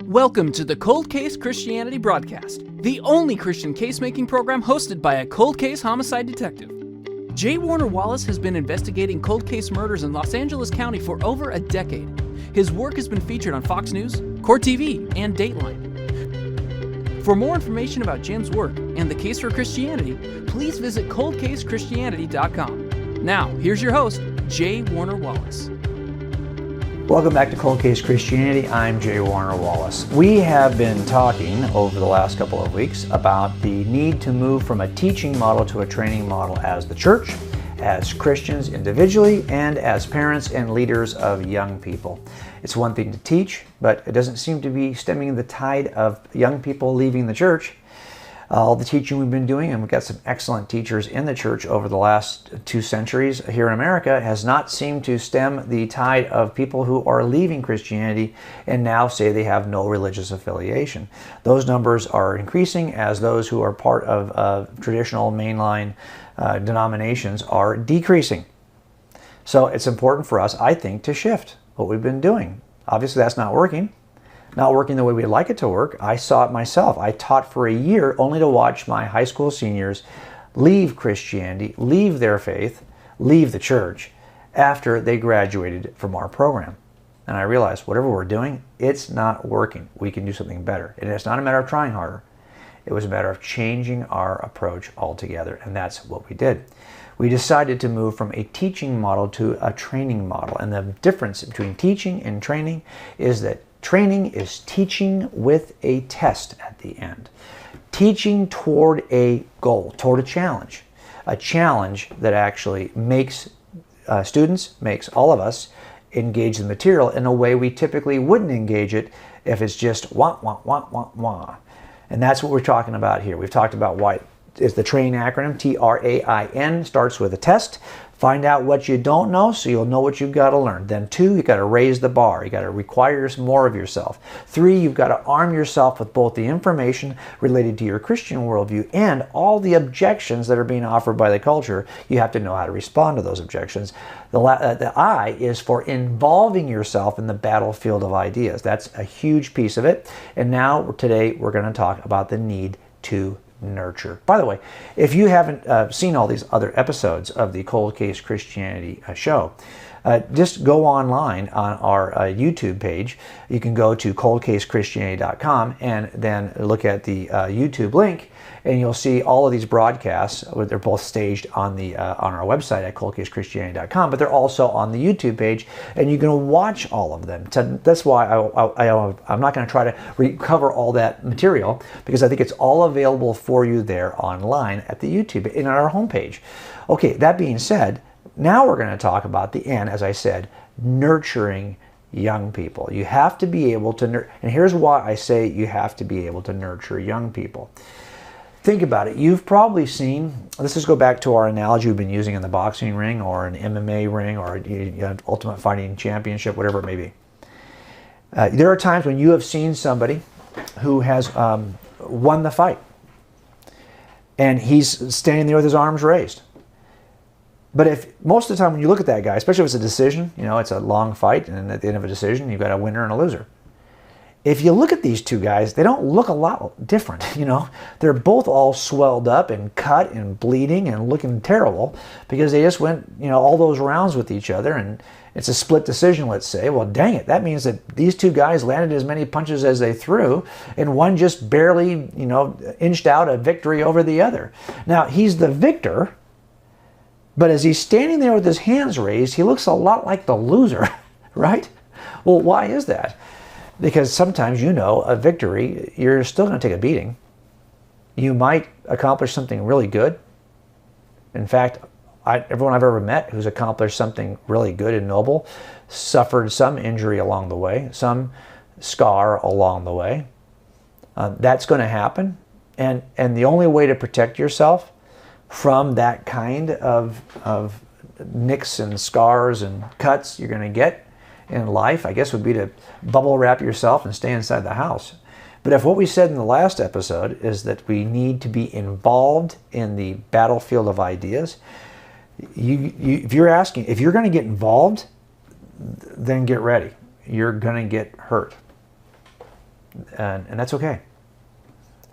Welcome to the Cold Case Christianity broadcast, the only Christian case-making program hosted by a cold case homicide detective. J. Warner Wallace has been investigating cold case murders in Los Angeles County for over a decade. His work has been featured on Fox News, Court TV, and Dateline. For more information about Jim's work and the case for Christianity, please visit coldcasechristianity.com. Now, here's your host, J. Warner Wallace. Welcome back to Cold Case Christianity. I'm J. Warner Wallace. We have been talking over the last couple of weeks about the need to move from a teaching model to a training model as the church, as Christians individually, and as parents and leaders of young people. It's one thing to teach, but it doesn't seem to be stemming the tide of young people leaving the church. All the teaching we've been doing, and we've got some excellent teachers in the church over the last 2 centuries here in America, has not seemed to stem the tide of people who are leaving Christianity and now say they have no religious affiliation. Those numbers are increasing as those who are part of traditional mainline denominations are decreasing. So it's important for us, I think, to shift what we've been doing. Obviously, that's not working the way we'd like it to work. I saw it myself. I taught for a year only to watch my high school seniors leave Christianity, leave their faith, leave the church after they graduated from our program. And I realized whatever we're doing, it's not working. We can do something better. And it's not a matter of trying harder. It was a matter of changing our approach altogether. And that's what we did. We decided to move from a teaching model to a training model. And the difference between teaching and training is that training is teaching with a test at the end. Teaching toward a goal, toward a challenge that actually makes students, makes all of us engage the material in a way we typically wouldn't engage it if it's just wah, wah, wah, wah, wah. And that's what we're talking about here. We've talked about why is the TRAIN acronym, T-R-A-I-N, starts with a test. Find out what you don't know so you'll know what you've got to learn. Then 2, you've got to raise the bar. You've got to require more of yourself. 3, you've got to arm yourself with both the information related to your Christian worldview and all the objections that are being offered by the culture. You have to know how to respond to those objections. The I is for involving yourself in the battlefield of ideas. That's a huge piece of it. And now, today, we're going to talk about the need to nurture. By the way, if you haven't seen all these other episodes of the Cold Case Christianity show, just go online on our YouTube page. You can go to coldcasechristianity.com and then look at the YouTube link, and you'll see all of these broadcasts. They're both staged on our website at coldcasechristianity.com, but they're also on the YouTube page, and you can watch all of them. So that's why I'm not going to try to recover all that material, because I think it's all available for you there online at the YouTube and on our homepage. Okay, that being said, now we're going to talk about the N, as I said, nurturing young people. You have to be able to, and here's why I say you have to be able to nurture young people. Think about it. You've probably seen, let's just go back to our analogy we've been using in the boxing ring or an MMA ring or Ultimate Fighting Championship, whatever it may be. There are times when you have seen somebody who has won the fight, and he's standing there with his arms raised. But if most of the time when you look at that guy, especially if it's a decision, it's a long fight, and at the end of a decision, you've got a winner and a loser. If you look at these two guys, they don't look a lot different, They're both all swelled up and cut and bleeding and looking terrible because they just went, all those rounds with each other, and it's a split decision, let's say. Well, dang it, that means that these two guys landed as many punches as they threw, and one just barely, inched out a victory over the other. Now, he's the victor, but as he's standing there with his hands raised, he looks a lot like the loser, right? Well, why is that? Because sometimes, a victory, you're still going to take a beating. You might accomplish something really good. In fact, everyone I've ever met who's accomplished something really good and noble suffered some injury along the way, some scar along the way. That's going to happen. And the only way to protect yourself from that kind of nicks and scars and cuts you're going to get in life, I guess, would be to bubble wrap yourself and stay inside the house. But if what we said in the last episode is that we need to be involved in the battlefield of ideas, if you're going to get involved, then get ready. You're going to get hurt. and that's okay.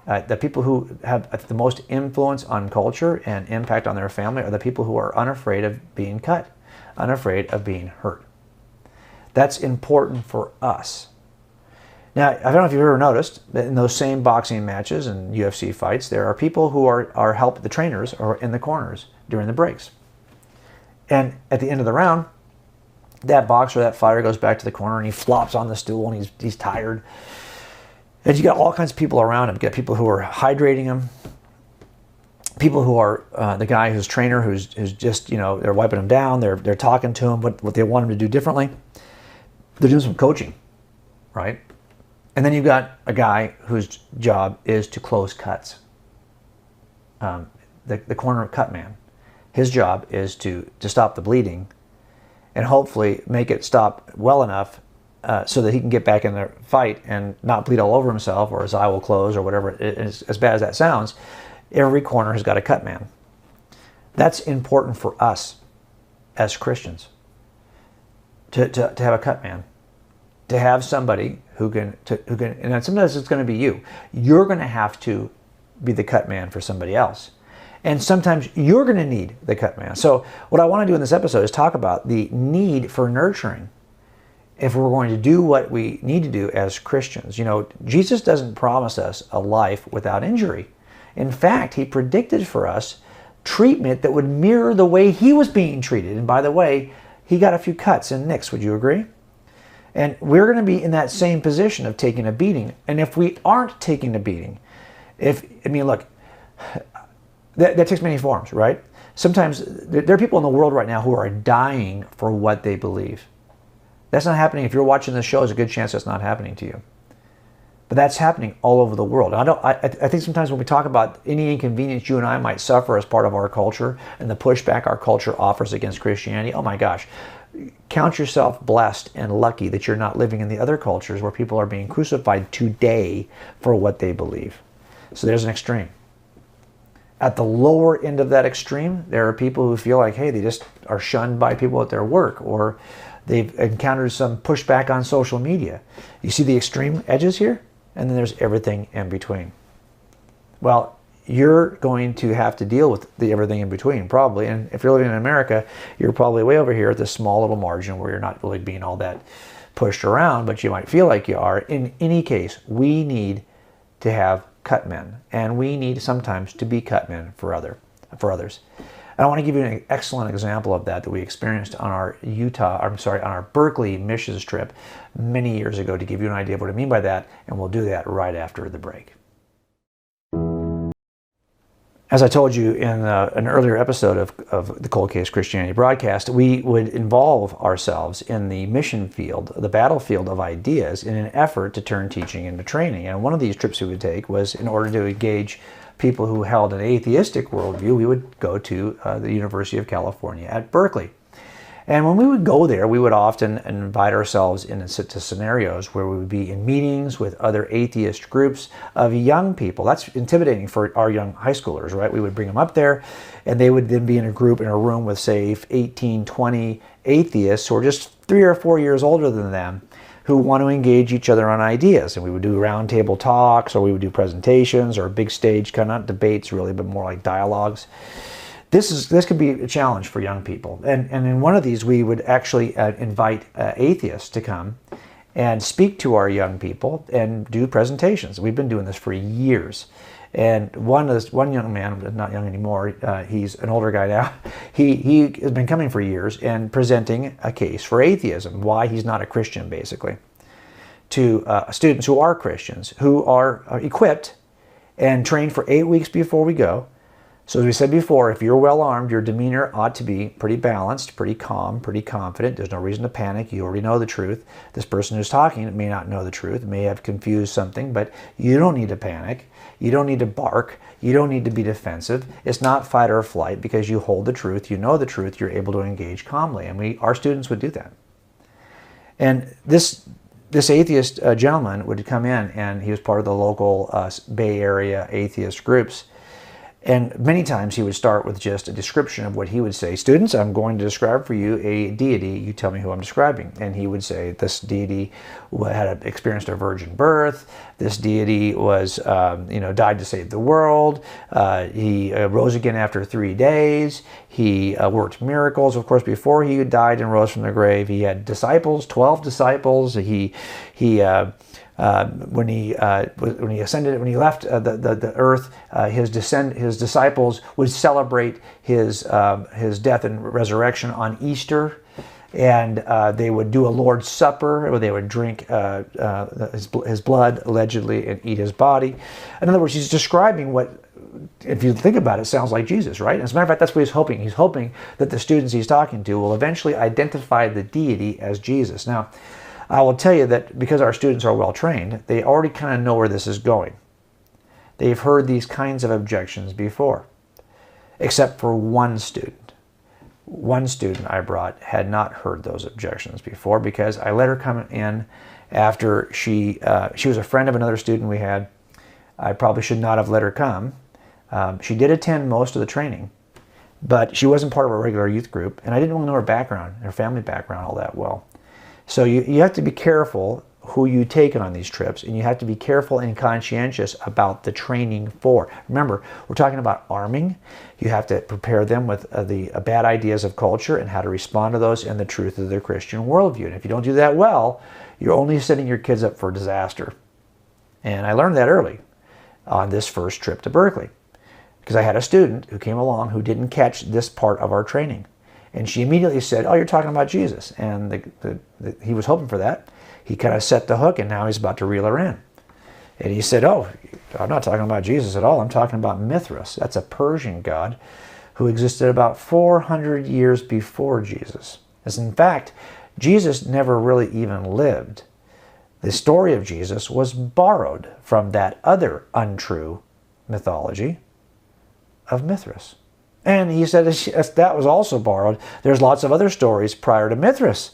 The people who have the most influence on culture and impact on their family are the people who are unafraid of being cut, unafraid of being hurt. That's important for us. Now, I don't know if you've ever noticed that in those same boxing matches and UFC fights, there are people who are help the trainers are in the corners during the breaks. And at the end of the round, that boxer, that fighter goes back to the corner and he flops on the stool and he's tired. And you got all kinds of people around him. You got people who are hydrating him, people who are the guy who's trainer who's just, they're wiping him down, they're talking to him what they want him to do differently. They're doing some coaching, right? And then you've got a guy whose job is to close cuts. The corner cut man. His job is to stop the bleeding and hopefully make it stop well enough so that he can get back in the fight and not bleed all over himself or his eye will close or whatever. As bad as that sounds, every corner has got a cut man. That's important for us as Christians to have a cut man. To have somebody who can, and sometimes it's going to be you. You're going to have to be the cut man for somebody else. And sometimes you're going to need the cut man. So what I want to do in this episode is talk about the need for nurturing if we're going to do what we need to do as Christians. Jesus doesn't promise us a life without injury. In fact, he predicted for us treatment that would mirror the way he was being treated. And by the way, he got a few cuts and nicks. Would you agree? And we're going to be in that same position of taking a beating. And if we aren't taking a beating, look, that takes many forms, right? Sometimes there are people in the world right now who are dying for what they believe. That's not happening. If you're watching this show, there's a good chance that's not happening to you. But that's happening all over the world. I think sometimes when we talk about any inconvenience you and I might suffer as part of our culture and the pushback our culture offers against Christianity, oh my gosh, count yourself blessed and lucky that you're not living in the other cultures where people are being crucified today for what they believe. So there's an extreme. At the lower end of that extreme, there are people who feel like, hey, they just are shunned by people at their work, or they've encountered some pushback on social media. You see the extreme edges here? And then there's everything in between. Well, you're going to have to deal with the everything in between, probably. And if you're living in America, you're probably way over here at this small little margin where you're not really being all that pushed around, but you might feel like you are. In any case, we need to have cut men, and we need sometimes to be cut men for others. And I want to give you an excellent example of that we experienced on our on our Berkeley missions trip many years ago, to give you an idea of what I mean by that, and we'll do that right after the break. As I told you in an earlier episode of the Cold Case Christianity broadcast, we would involve ourselves in the mission field, the battlefield of ideas, in an effort to turn teaching into training. And one of these trips we would take was, in order to engage people who held an atheistic worldview, we would go to the University of California at Berkeley. And when we would go there, we would often invite ourselves into scenarios where we would be in meetings with other atheist groups of young people. That's intimidating for our young high schoolers, right? We would bring them up there, and they would then be in a group in a room with, say, 18, 20 atheists who are just 3 or 4 years older than them, who want to engage each other on ideas. And we would do roundtable talks, or we would do presentations, or big stage, kind of not debates really, but more like dialogues. This could be a challenge for young people. And in one of these, we would actually invite atheists to come and speak to our young people and do presentations. We've been doing this for years. And one young man, not young anymore, he's an older guy now, he has been coming for years and presenting a case for atheism, why he's not a Christian, basically, to students who are Christians, who are equipped and trained for 8 weeks before we go. So as we said before, if you're well armed, your demeanor ought to be pretty balanced, pretty calm, pretty confident. There's no reason to panic. You already know the truth. This person who's talking may not know the truth, may have confused something, but you don't need to panic. You don't need to bark. You don't need to be defensive. It's not fight or flight, because you hold the truth, you know the truth, you're able to engage calmly. And our students would do that. And this atheist gentleman would come in, and he was part of the local Bay Area atheist groups. And many times he would start with just a description of what he would say. Students, I'm going to describe for you a deity. You tell me who I'm describing. And he would say this deity had experienced a virgin birth. This deity was, died to save the world. He rose again after 3 days. He worked miracles. Of course, before he died and rose from the grave, he had disciples, 12 disciples. When he left the earth, his disciples would celebrate his death and resurrection on Easter, and they would do a Lord's Supper where they would drink his blood allegedly and eat his body. In other words, he's describing what, if you think about it, sounds like Jesus, right? As a matter of fact, that's what he's hoping. He's hoping that the students he's talking to will eventually identify the deity as Jesus. Now, I will tell you that because our students are well trained, they already kind of know where this is going. They've heard these kinds of objections before, except for one student. One student I brought had not heard those objections before because I let her come in after she was a friend of another student we had. I probably should not have let her come. She did attend most of the training, but she wasn't part of our regular youth group, and I didn't really know her background, her family background all that well. So you have to be careful who you take on these trips, and you have to be careful and conscientious about the training for. Remember, we're talking about arming. You have to prepare them with the bad ideas of culture and how to respond to those and the truth of their Christian worldview. And if you don't do that well, you're only setting your kids up for disaster. And I learned that early on this first trip to Berkeley, because I had a student who came along who didn't catch this part of our training. And she immediately said, "Oh, you're talking about Jesus." And he was hoping for that. He kind of set the hook, and now he's about to reel her in. And he said, "Oh, I'm not talking about Jesus at all. I'm talking about Mithras. That's a Persian god who existed about 400 years before Jesus. As in fact, Jesus never really even lived. The story of Jesus was borrowed from that other untrue mythology of Mithras." And he said that was also borrowed. There's lots of other stories prior to Mithras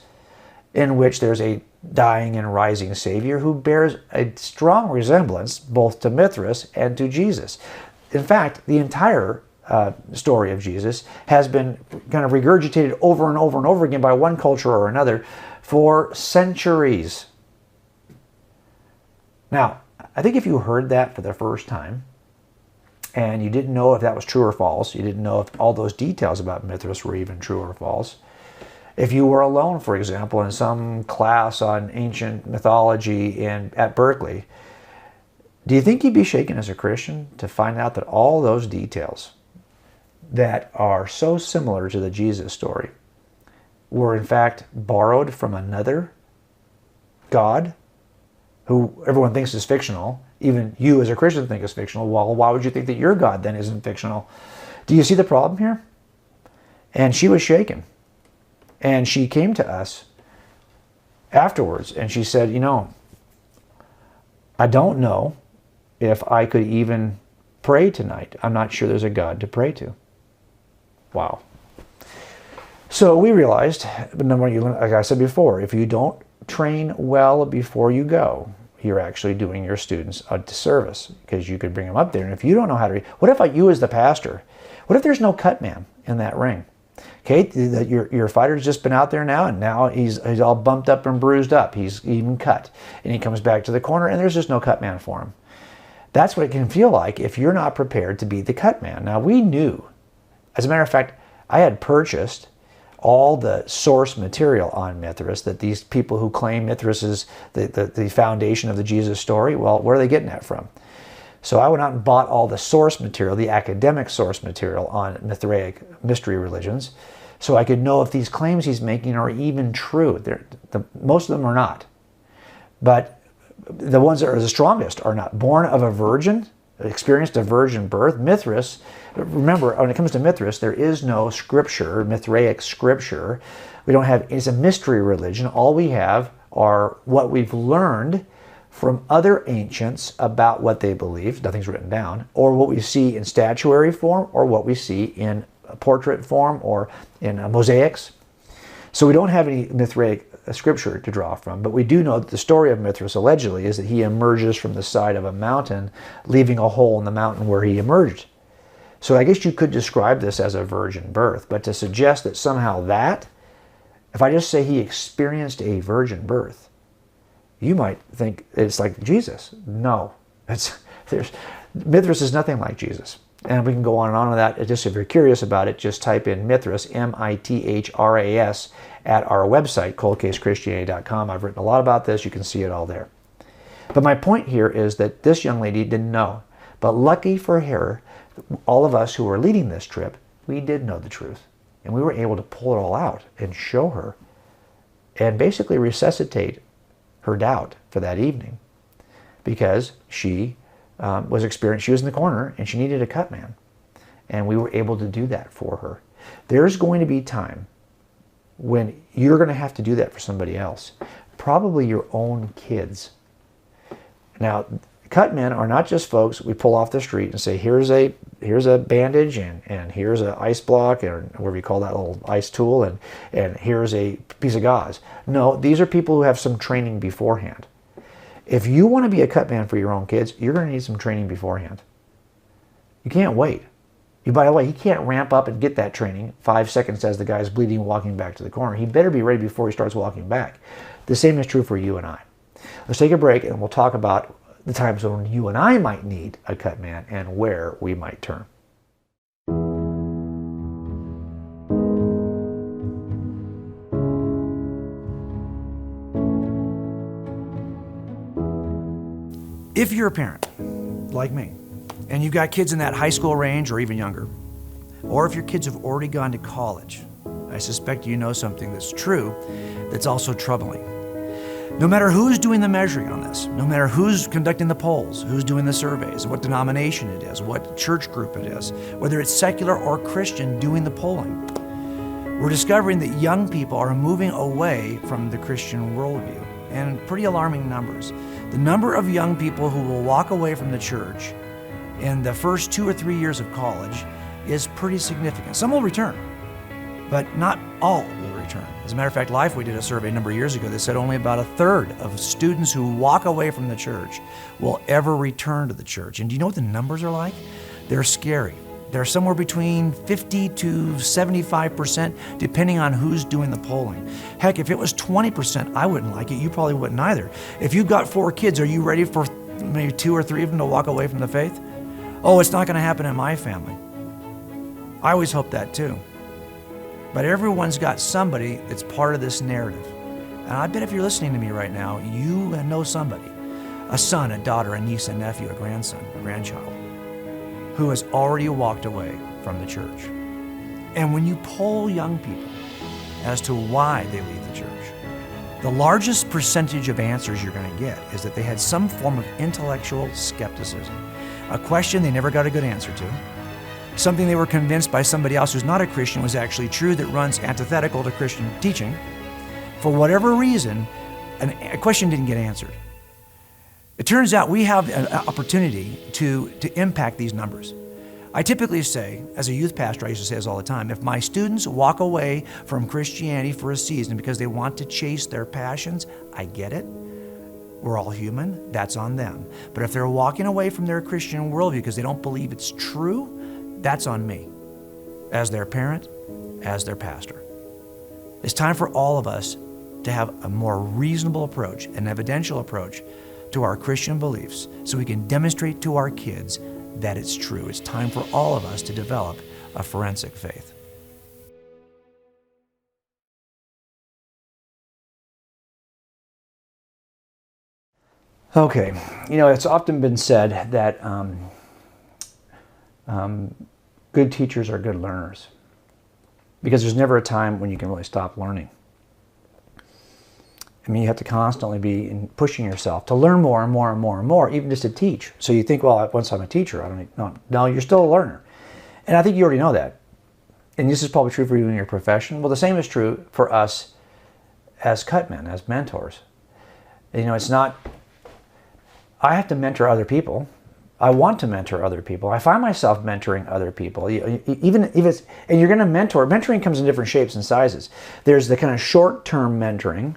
in which there's a dying and rising Savior who bears a strong resemblance both to Mithras and to Jesus. In fact, the entire story of Jesus has been kind of regurgitated over and over and over again by one culture or another for centuries. Now, I think if you heard that for the first time, and you didn't know if that was true or false, you didn't know if all those details about Mithras were even true or false, if you were alone, for example, in some class on ancient mythology at Berkeley, do you think you'd be shaken as a Christian to find out that all those details that are so similar to the Jesus story were in fact borrowed from another God who everyone thinks is fictional? Even you as a Christian think is fictional. Well, why would you think that your God then isn't fictional? Do you see the problem here? And she was shaken. And she came to us afterwards and she said, I don't know if I could even pray tonight. I'm not sure there's a God to pray to. Wow. So we realized, like I said before, if you don't train well before you go, you're actually doing your students a disservice, because you could bring them up there, and if you don't know how to read, what if you as the pastor, what if there's no cut man in that ring? Okay, your fighter's just been out there now, and now he's all bumped up and bruised up. He's even cut, and he comes back to the corner, and there's just no cut man for him. That's what it can feel like if you're not prepared to be the cut man. Now, we knew, as a matter of fact, I had purchased all the source material on Mithras, that these people who claim Mithras is the foundation of the Jesus story, well, where are they getting that from? So I went out and bought all the source material, the academic source material on Mithraic mystery religions, so I could know if these claims he's making are even true. Most of them are not. But the ones that are the strongest are not. Born of a virgin, experienced a virgin birth. Mithras, remember, when it comes to Mithras, there is no scripture, Mithraic scripture. We don't have, it's a mystery religion. All we have are what we've learned from other ancients about what they believe. Nothing's written down. Or what we see in statuary form, or what we see in portrait form, or in mosaics. So we don't have any Mithraic scripture to draw from, but we do know that the story of Mithras allegedly is that he emerges from the side of a mountain, leaving a hole in the mountain where he emerged. So I guess you could describe this as a virgin birth, but to suggest that somehow that, if I just say he experienced a virgin birth, you might think it's like Jesus. No, Mithras is nothing like Jesus. And we can go on and on with that. Just if you're curious about it, just type in Mithras, Mithras, at our website, coldcasechristianity.com. I've written a lot about this. You can see it all there. But my point here is that this young lady didn't know. But lucky for her, all of us who were leading this trip, we did know the truth. And we were able to pull it all out and show her and basically resuscitate her doubt for that evening, because she she was in the corner and she needed a cut man. And we were able to do that for her. There's going to be time when you're going to have to do that for somebody else, probably your own kids. Now, cut men are not just folks we pull off the street and say, here's a bandage and here's an ice block, or whatever we call that little ice tool, and here's a piece of gauze. No, these are people who have some training beforehand. If you want to be a cut man for your own kids, you're going to need some training beforehand. You can't wait. By the way, he can't ramp up and get that training 5 seconds as the guy's bleeding walking back to the corner. He better be ready before he starts walking back. The same is true for you and I. Let's take a break and we'll talk about the times when you and I might need a cut man and where we might turn. If you're a parent, like me, and you've got kids in that high school range or even younger, or if your kids have already gone to college, I suspect you know something that's true that's also troubling. No matter who's doing the measuring on this, no matter who's conducting the polls, who's doing the surveys, what denomination it is, what church group it is, whether it's secular or Christian doing the polling, we're discovering that young people are moving away from the Christian worldview, and pretty alarming numbers. The number of young people who will walk away from the church in the first 2 or 3 years of college is pretty significant. Some will return, but not all will return. As a matter of fact, Lifeway did a survey a number of years ago that said only about a third of students who walk away from the church will ever return to the church. And do you know what the numbers are like? They're scary. They're somewhere between 50 to 75%, depending on who's doing the polling. Heck, if it was 20%, I wouldn't like it. You probably wouldn't either. If you've got 4 kids, are you ready for maybe 2 or 3 of them to walk away from the faith? Oh, it's not going to happen in my family. I always hope that too. But everyone's got somebody that's part of this narrative. And I bet if you're listening to me right now, you know somebody, a son, a daughter, a niece, a nephew, a grandson, a grandchild, who has already walked away from the church. And when you poll young people as to why they leave the church, the largest percentage of answers you're going to get is that they had some form of intellectual skepticism, a question they never got a good answer to, something they were convinced by somebody else who's not a Christian was actually true that runs antithetical to Christian teaching. For whatever reason, a question didn't get answered. It turns out we have an opportunity to impact these numbers. I typically say, as a youth pastor, I used to say this all the time, if my students walk away from Christianity for a season because they want to chase their passions, I get it. We're all human, that's on them. But if they're walking away from their Christian worldview because they don't believe it's true, that's on me, as their parent, as their pastor. It's time for all of us to have a more reasonable approach, an evidential approach to our Christian beliefs so we can demonstrate to our kids that it's true. It's time for all of us to develop a forensic faith. Okay, it's often been said that good teachers are good learners, because there's never a time when you can really stop learning. I mean, you have to constantly be pushing yourself to learn more and more and more and more, even just to teach. So you think, well, once I'm a teacher, I don't need, no, you're still a learner. And I think you already know that. And this is probably true for you in your profession. Well, the same is true for us as cutmen, as mentors. It's not, I have to mentor other people. I want to mentor other people. I find myself mentoring other people. Even if it's, and you're going to mentoring comes in different shapes and sizes. There's the kind of short-term mentoring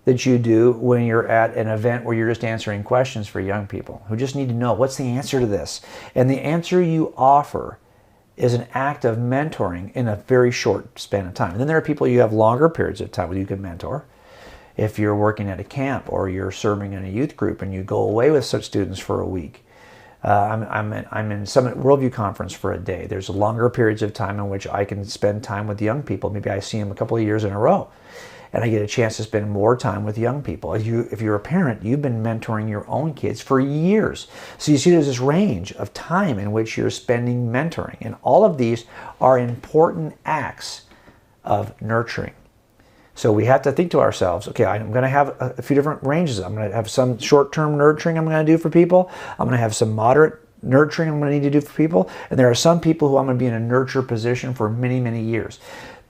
that you do when you're at an event where you're just answering questions for young people who just need to know what's the answer to this. And the answer you offer is an act of mentoring in a very short span of time. And then there are people you have longer periods of time where you can mentor. If you're working at a camp or you're serving in a youth group and you go away with such students for a week. I'm in Summit Worldview Conference for a day. There's longer periods of time in which I can spend time with young people. Maybe I see them a couple of years in a row. And I get a chance to spend more time with young people. If you're a parent, you've been mentoring your own kids for years. So you see there's this range of time in which you're spending mentoring. And all of these are important acts of nurturing. So we have to think to ourselves, okay, I'm going to have a few different ranges. I'm going to have some short-term nurturing I'm going to do for people. I'm going to have some moderate nurturing I'm going to need to do for people. And there are some people who I'm going to be in a nurture position for many, many years.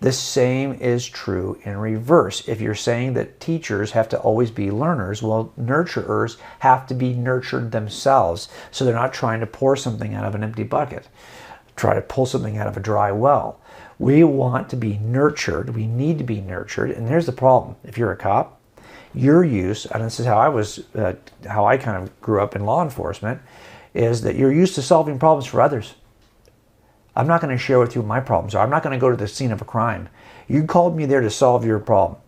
The same is true in reverse. If you're saying that teachers have to always be learners, well, nurturers have to be nurtured themselves. So they're not trying to pour something out of an empty bucket, try to pull something out of a dry well. We want to be nurtured. We need to be nurtured. And here's the problem. If you're a cop, your use, and this is how I kind of grew up in law enforcement, is that you're used to solving problems for others. I'm not going to share with you what my problems are. I'm not going to go to the scene of a crime. You called me there to solve your problem.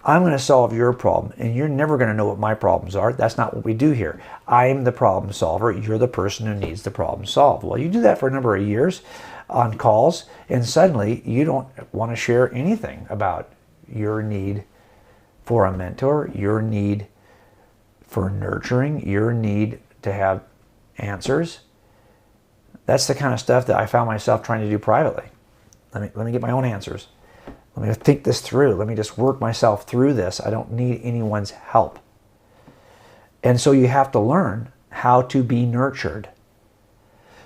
I'm going to solve your problem, and you're never going to know what my problems are. That's not what we do here. I'm the problem solver. You're the person who needs the problem solved. Well, you do that for a number of years on calls, and suddenly you don't want to share anything about your need for a mentor, your need for nurturing, your need to have answers. That's the kind of stuff that I found myself trying to do privately. Let me get my own answers. Let me think this through. Let me just work myself through this. I don't need anyone's help. And so you have to learn how to be nurtured.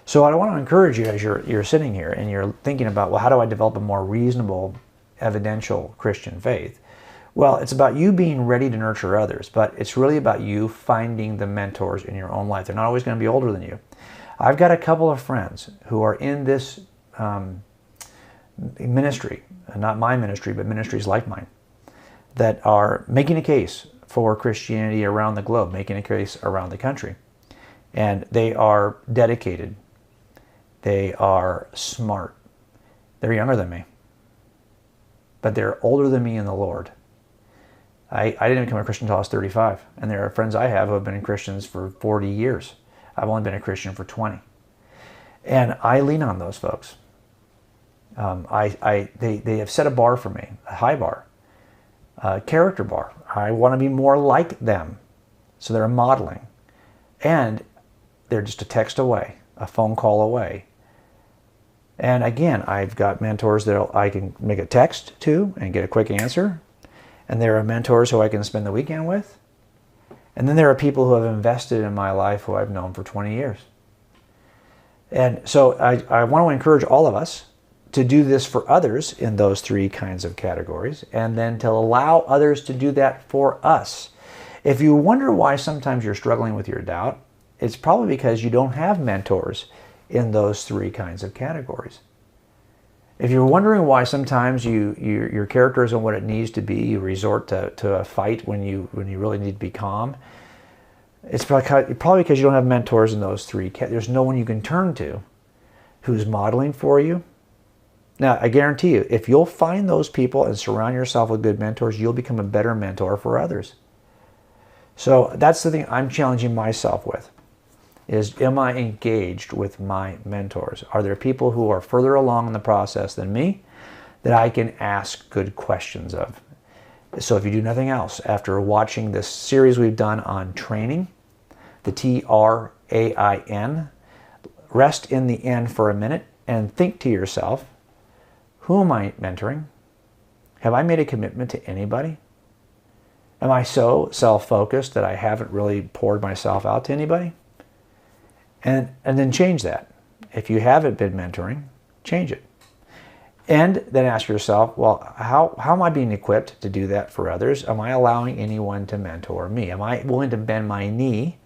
So I want to encourage you as you're sitting here and you're thinking about, well, how do I develop a more reasonable, evidential Christian faith? Well, it's about you being ready to nurture others, but it's really about you finding the mentors in your own life. They're not always going to be older than you. I've got a couple of friends who are in this ministry, not my ministry, but ministries like mine, that are making a case for Christianity around the globe, making a case around the country. And they are dedicated. They are smart. They're younger than me. But they're older than me in the Lord. I didn't become a Christian until I was 35. And there are friends I have who have been Christians for 40 years. I've only been a Christian for 20. And I lean on those folks. They have set a bar for me, a high bar, a character bar. I want to be more like them. So they're modeling. And they're just a text away, a phone call away. And again, I've got mentors that I can make a text to and get a quick answer. And there are mentors who I can spend the weekend with. And then there are people who have invested in my life who I've known for 20 years. And so I want to encourage all of us to do this for others in those three kinds of categories, and then to allow others to do that for us. If you wonder why sometimes you're struggling with your doubt, it's probably because you don't have mentors in those three kinds of categories. If you're wondering why sometimes your character isn't what it needs to be, you resort to a fight when you really need to be calm, it's probably because you don't have mentors in those three. There's no one you can turn to who's modeling for you. Now, I guarantee you, if you'll find those people and surround yourself with good mentors, you'll become a better mentor for others. So that's the thing I'm challenging myself with, is am I engaged with my mentors? Are there people who are further along in the process than me that I can ask good questions of? So if you do nothing else, after watching this series we've done on training, the TRAIN, rest in the N for a minute and think to yourself, who am I mentoring? Have I made a commitment to anybody? Am I so self-focused that I haven't really poured myself out to anybody? And then change that. If you haven't been mentoring, change it. And then ask yourself, well, how am I being equipped to do that for others? Am I allowing anyone to mentor me? Am I willing to bend my knee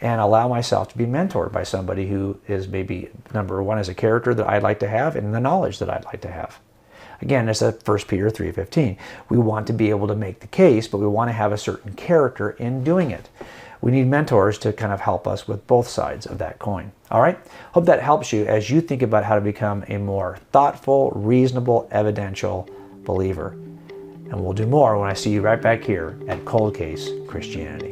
and allow myself to be mentored by somebody who is maybe, number one, as a character that I'd like to have and the knowledge that I'd like to have? Again, it's a 1 Peter 3:15. We want to be able to make the case, but we want to have a certain character in doing it. we need mentors to kind of help us with both sides of that coin. All right? Hope that helps you as you think about how to become a more thoughtful, reasonable, evidential believer. And we'll do more when I see you right back here at Cold Case Christianity.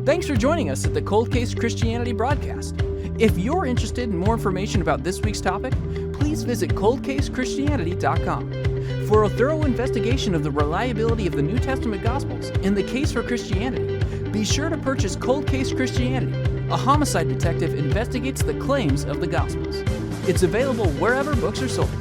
Thanks for joining us at the Cold Case Christianity broadcast. If you're interested in more information about this week's topic, please visit coldcasechristianity.com. For a thorough investigation of the reliability of the New Testament Gospels and the case for Christianity, be sure to purchase Cold Case Christianity. A homicide detective investigates the claims of the Gospels. It's available wherever books are sold.